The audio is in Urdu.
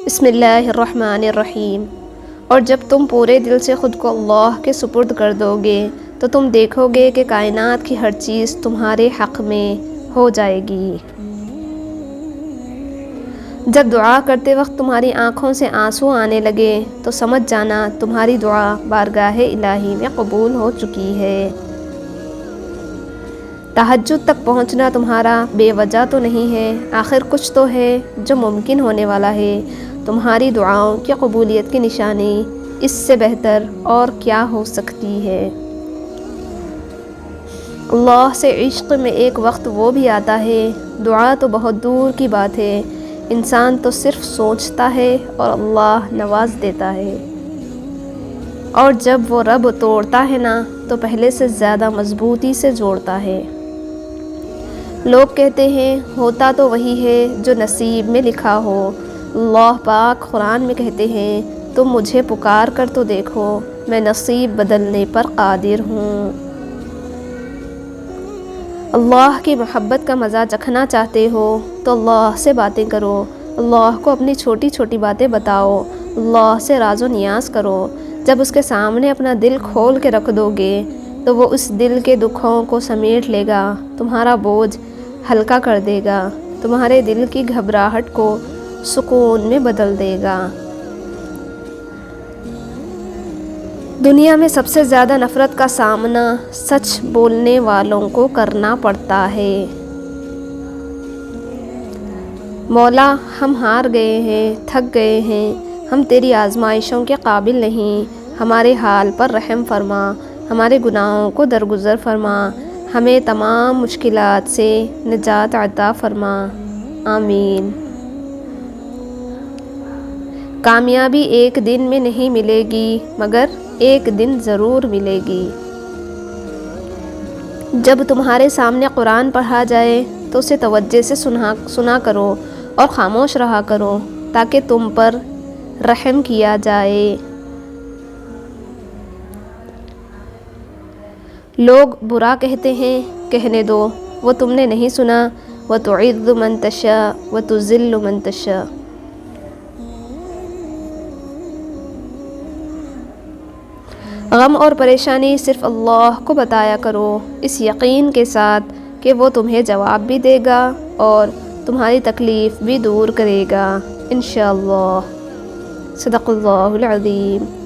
بسم اللہ الرحمن الرحیم۔ اور جب تم پورے دل سے خود کو اللہ کے سپرد کر دو گے تو تم دیکھو گے کہ کائنات کی ہر چیز تمہارے حق میں ہو جائے گی۔ جب دعا کرتے وقت تمہاری آنکھوں سے آنسو آنے لگے تو سمجھ جانا تمہاری دعا بارگاہ الہی میں قبول ہو چکی ہے۔ تہجد تک پہنچنا تمہارا بے وجہ تو نہیں ہے، آخر کچھ تو ہے جو ممکن ہونے والا ہے۔ تمہاری دعاؤں کی قبولیت کی نشانی اس سے بہتر اور کیا ہو سکتی ہے؟ اللہ سے عشق میں ایک وقت وہ بھی آتا ہے، دعا تو بہت دور کی بات ہے، انسان تو صرف سوچتا ہے اور اللہ نواز دیتا ہے۔ اور جب وہ رب توڑتا ہے نا تو پہلے سے زیادہ مضبوطی سے جوڑتا ہے۔ لوگ کہتے ہیں ہوتا تو وہی ہے جو نصیب میں لکھا ہو۔ اللہ پاک قرآن میں کہتے ہیں تم مجھے پکار کر تو دیکھو، میں نصیب بدلنے پر قادر ہوں۔ اللہ کی محبت کا مزہ چکھنا چاہتے ہو تو اللہ سے باتیں کرو، اللہ کو اپنی چھوٹی چھوٹی باتیں بتاؤ، اللہ سے راز و نیاز کرو۔ جب اس کے سامنے اپنا دل کھول کے رکھ دو گے تو وہ اس دل کے دکھوں کو سمیٹ لے گا، تمہارا بوجھ ہلکا کر دے گا، تمہارے دل کی گھبراہٹ کو سکون میں بدل دے گا۔ دنیا میں سب سے زیادہ نفرت کا سامنا سچ بولنے والوں کو کرنا پڑتا ہے۔ مولا ہم ہار گئے ہیں، تھک گئے ہیں، ہم تیری آزمائشوں کے قابل نہیں، ہمارے حال پر رحم فرما، ہمارے گناہوں کو درگزر فرما، ہمیں تمام مشکلات سے نجات عطا فرما، آمین۔ کامیابی ایک دن میں نہیں ملے گی مگر ایک دن ضرور ملے گی۔ جب تمہارے سامنے قرآن پڑھا جائے تو اسے توجہ سے سنا کرو اور خاموش رہا کرو تاکہ تم پر رحم کیا جائے۔ لوگ برا کہتے ہیں، کہنے دو، وہ تم نے نہیں سنا، وَتُعِزُّ مَن تَشَاءُ وَتُذِلُّ مَن تَشَاءُ۔ غم اور پریشانی صرف اللہ کو بتایا کرو، اس یقین کے ساتھ کہ وہ تمہیں جواب بھی دے گا اور تمہاری تکلیف بھی دور کرے گا، انشاءاللہ۔ صدق اللہ العظیم۔